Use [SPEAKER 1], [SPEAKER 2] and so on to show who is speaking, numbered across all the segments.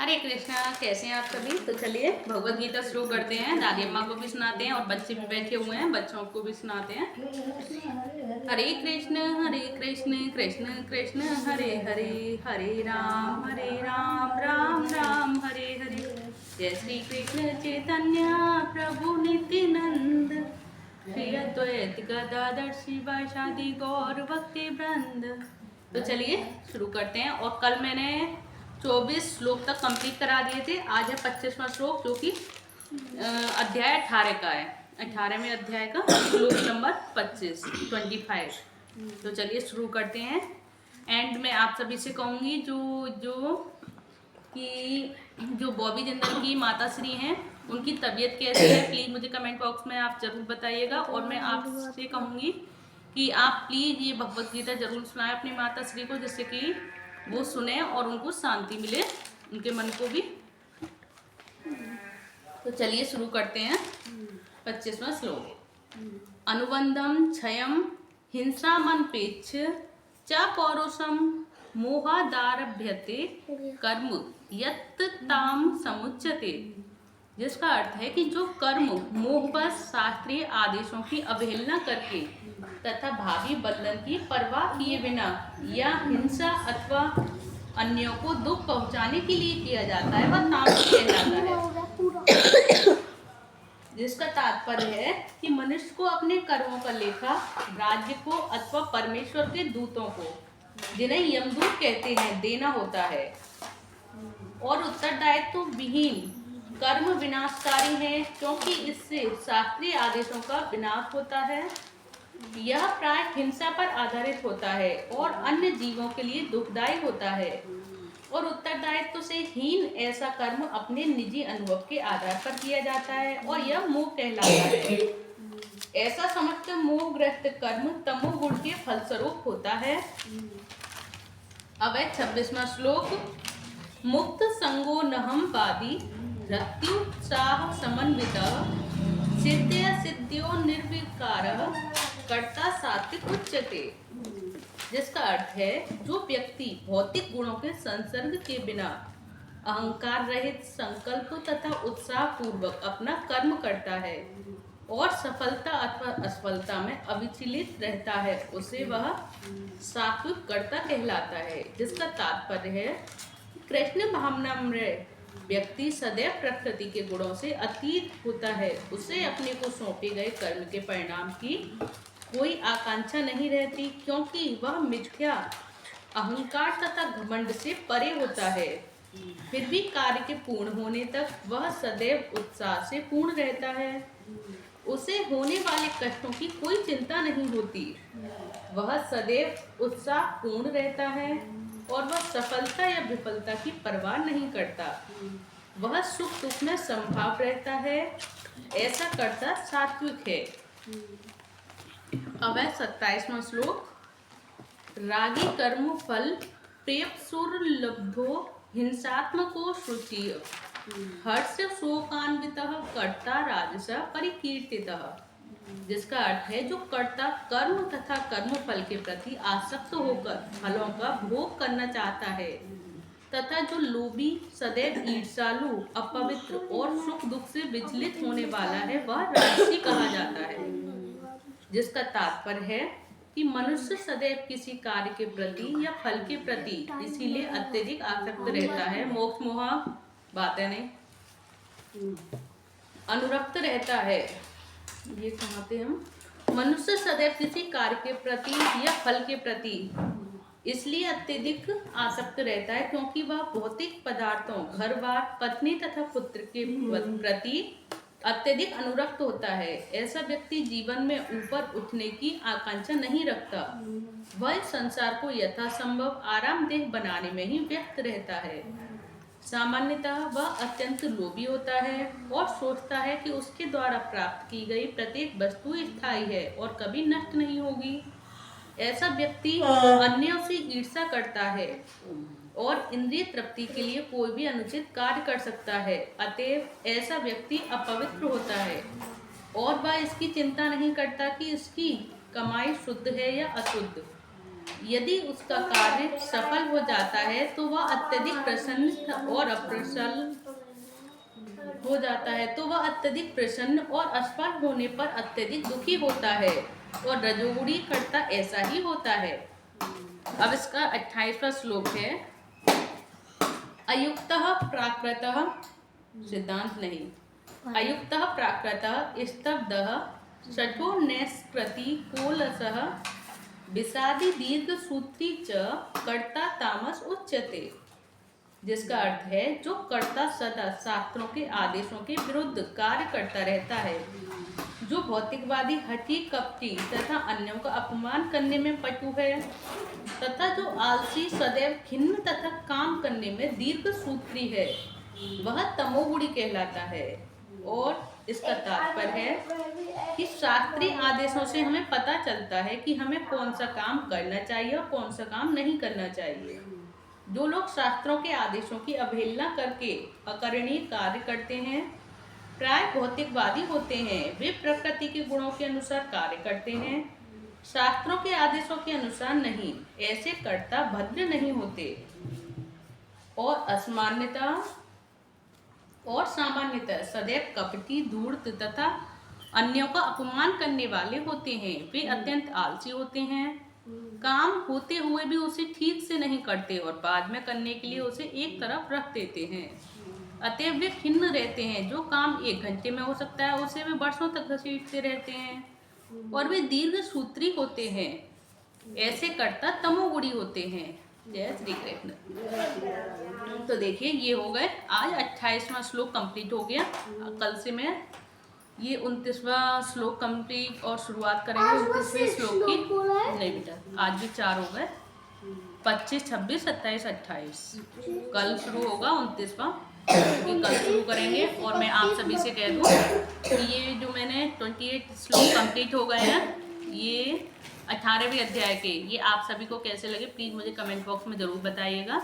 [SPEAKER 1] हरे कृष्णा। कैसे हैं आप सभी? तो चलिए भगवत गीता शुरू करते हैं। दादी अम्मा को भी सुनाते हैं और बच्चे भी बैठे हुए हैं, बच्चों को भी सुनाते हैं। हरे कृष्ण कृष्ण कृष्ण हरे हरे, हरे राम राम राम हरे हरे। जय श्री कृष्ण चैतन्य प्रभु नित्यानंद, श्री अद्वैत गदाधर शिवासादि गौर भक्ति वृंद। तो चलिए शुरू करते हैं। और कल मैंने 24 श्लोक तक कंप्लीट करा दिए थे। आज है 25वां श्लोक, जो कि अध्याय 18 का है। 18वें अध्याय का श्लोक नंबर 25। तो चलिए शुरू करते हैं। एंड मैं आप सभी से कहूँगी जो बॉबी जिंदल की माता श्री हैं, उनकी तबीयत कैसी है, प्लीज़ मुझे कमेंट बॉक्स में आप ज़रूर बताइएगा। और मैं आपसे कहूँगी कि आप प्लीज़ ये भगवत गीता ज़रूर सुनाएं अपनी माता श्री को, जिससे कि वो सुने और उनको शांति मिले, उनके मन को भी। तो चलिए शुरू करते हैं 25वां श्लोक। अनुबंधम क्षयम हिंसा मन पेक्ष च पौरुषम मोहादारभ्यते कर्म यत् ताम समुच्यते। जिसका अर्थ है कि जो कर्म मोहवश शास्त्रीय आदेशों की अवहेलना करके तथा भावी बंधन की परवाह किए बिना या हिंसा अथवा अन्यों को दुख पहुंचाने के लिए किया जाता है, वह तामसिक कहलाता है। जिसका तात्पर्य है कि मनुष्य को अपने कर्मों का लेखा राज्य को अथवा परमेश्वर के दूतों को, जिन्हें यमदूत कहते हैं, देना होता है। और उत्तरदायित्व विहीन कर्म विनाशकारी है, क्योंकि इससे शास्त्रीय आदेशों का विनाश होता है। यह प्राय हिंसा पर आधारित होता है और अन्य जीवों के लिए दुखदायी होता है। और उत्तरदायित्व से हीन ऐसा कर्म अपने निजी अनुभव के आधार पर किया जाता है और यह मोह कहलाता है। ऐसा समस्त मोहग्रस्त कर्म तमोगुण के फलस्वरूप होता है। अब है 26वां श्लोक। मुक्त संगो नहम वादी रत्युत्साह समन्वितः सिद्ध्य सिद्ध्यो निर्विकारः कर्ता सात्विक उच्यते। जिसका अर्थ है जो व्यक्ति भौतिक गुणों के संसर्ग के बिना अहंकार रहित संकल्प तथा उत्साह पूर्वक अपना कर्म करता है और सफलता अथवा असफलता में अविचलित रहता है, उसे वह सात्विक कर्ता कहलाता है। जिसका तात्पर्य है कृष्ण भावनामय व्यक्ति सदैव प्रकृति के गुणों से अतीत होता है। उसे अपने को सौंपे गए कर्म के परिणाम की कोई आकांक्षा नहीं रहती, क्योंकि वह मिथ्या अहंकार तथा घमंड से परे होता है। फिर भी कार्य के पूर्ण होने तक वह सदैव उत्साह से पूर्ण रहता है। उसे होने वाले कष्टों की कोई चिंता नहीं होती। वह सदैव उत्साह पूर्ण रहता है और वह सफलता या विफलता की परवाह नहीं करता। वह सुख दुख में संभाव रहता है। ऐसा कर्ता सात्विक है। अब है 27वां श्लोक। रागी कर्म फल प्रेपसुर लब्धो हिंसात्मको शुचि हर्ष शोकान्वितः कर्ता राजस परिकीर्तितः। जिसका अर्थ है जो कर्ता कर्म तथा कर्म फल के प्रति आसक्त होकर फलों का भोग करना चाहता है तथा जो लोभी सदैव ईर्ष्यालु अपवित्र और सुख दुख से विचलित होने वाला है, वह राजसी कहा जाता है। जिसका तात्पर्य है कि मनुष्य सदैव किसी कार्य के प्रति या फल के प्रति इसीलिए अत्यधिक आसक्त रहता है, मोक्ष मोह बातें नहीं, अनुरक्त रहता है। ये कहाँ पे हम मनुष्य सदैव किसी कार्य के प्रति या फल के प्रति इसलिए अत्यधिक आसक्त रहता है, क्योंकि वह भौतिक पदार्थों, घर बार, पत्नी तथा पुत्र के प्रति अत्यधिक अनुरक्त होता है। ऐसा व्यक्ति जीवन में ऊपर उठने की आकांक्षा नहीं रखता। वह संसार को यथासंभव आरामदेह बनाने में ही व्यस्त रहता है। सामान्यतः वह अत्यंत लोभी होता है और सोचता है कि उसके द्वारा प्राप्त की गई प्रत्येक वस्तु स्थायी है और कभी नष्ट नहीं होगी। ऐसा व्यक्ति अन्यों से ईर्ष्या करता है और इंद्रिय तृप्ति के लिए कोई भी अनुचित कार्य कर सकता है। अतएव ऐसा व्यक्ति अपवित्र होता है और वह इसकी चिंता नहीं करता कि इसकी कमाई शुद्ध है या अशुद्ध। यदि उसका कार्य सफल हो जाता है तो वह अत्यधिक प्रसन्न और असफल होने पर अत्यधिक दुखी होता है। और रजोगुणी कर्ता ऐसा ही होता है। अब इसका 28वां श्लोक है। अयुक्तः प्राकृतः, सिद्धांत नहीं, अयुक्तः प्राकृतः स्तब्धः शठो नैष्कृति कोलसः विषादी दीर्घ सूत्री च कर्ता तामस उच्यते। जिसका अर्थ है जो कर्ता सदा शास्त्रों के आदेशों के विरुद्ध कार्य करता रहता है, जो भौतिकवादी, हठी, कपटी तथा अन्यों का अपमान करने में पटु है, तथा जो आलसी, सदैव खिन्न तथा काम करने में दीर्घ सूत्री है, वह तमोगुणी कहलाता है। और इसका तात्पर्य है कि शास्त्रीय आदेशों से हमें पता चलता है कि हमें कौन सा काम करना चाहिए और कौन सा काम नहीं करना चाहिए। जो लोग शास्त्रों के आदेशों की अवहेलना करके अकरणीय कार्य करते हैं, प्राय भौतिकवादी होते हैं। वे प्रकृति के गुणों के अनुसार कार्य करते हैं, शास्त्रों के आदेशों के अनुसार नहीं। ऐसे कर्ता भद्र नहीं होते और असमान्यता और सामान्यतः सदैव कपटी, धूर्त तथा अन्यों का अपमान करने वाले होते हैं। वे अत्यंत आलसी होते हैं, काम होते हुए भी उसे ठीक से नहीं करते और बाद में करने के लिए उसे एक तरफ रख देते हैं। अतएव वे खिन्न रहते हैं। जो काम 1 घंटे में हो सकता है उसे वे वर्षों तक घसीटते रहते हैं। और वे दीर्घ सूत्री होते हैं। ऐसे कर्ता तमोगुणी होते हैं। जय श्री कृष्ण। तो देखिए ये हो गए, आज 28वां श्लोक कंप्लीट हो गया। कल से मैं ये 29वां श्लोक कंप्लीट और शुरुआत करेंगे 29वें श्लोक की। नहीं बेटा, आज भी 4 हो गए, 25, 26, 27, 28। कल शुरू होगा 29वां, कल शुरू करेंगे। और मैं आप सभी से कह दूं कि ये जो मैंने 28 श्लोक कंप्लीट हो गए हैं, ये 18वें अध्याय के, ये आप सभी को कैसे लगे प्लीज़ मुझे कमेंट बॉक्स में ज़रूर बताइएगा।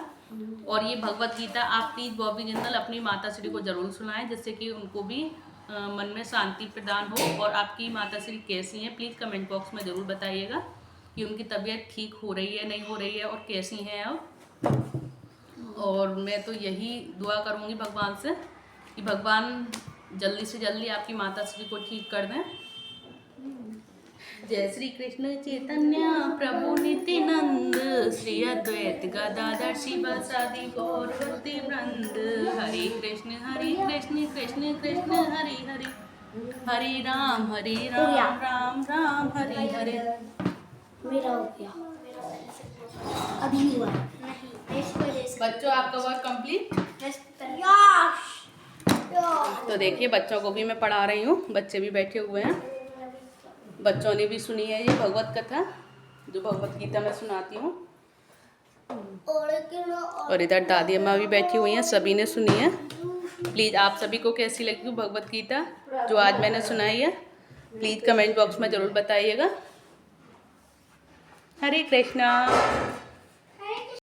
[SPEAKER 1] और ये भगवत गीता आप प्लीज़ बॉबी जिंदल अपनी माता श्री को ज़रूर सुनाएं, जिससे कि उनको भी मन में शांति प्रदान हो। और आपकी माता श्री कैसी हैं प्लीज़ कमेंट बॉक्स में ज़रूर बताइएगा कि उनकी तबीयत ठीक हो रही है, नहीं हो रही है, और कैसी हैं अब। और मैं तो यही दुआ करूँगी भगवान से कि भगवान जल्दी से जल्दी आपकी माता श्री को ठीक कर दें। जय श्री कृष्ण चैतन्य प्रभु नित्यानंद, श्री अद्वैत गदाधर शिवासादि गौर भक्ति वृंद। हरे कृष्ण कृष्ण कृष्ण हरे हरे, हरे राम राम राम हरे हरे।
[SPEAKER 2] मेरा हो गया, अभी हुआ
[SPEAKER 1] बच्चों आपका वर्क कंप्लीट। तो देखिए बच्चों को भी मैं पढ़ा रही हूँ, बच्चे भी बैठे हुए हैं। बच्चों ने भी सुनी है ये भगवत कथा जो भगवत गीता में सुनाती हूँ। और इधर दादी अम्मा भी बैठी हुई हैं, सभी ने सुनी है। प्लीज़ आप सभी को कैसी लगी भगवत गीता जो आज मैंने सुनाई है, प्लीज़ कमेंट बॉक्स में ज़रूर बताइएगा। हरे कृष्णा।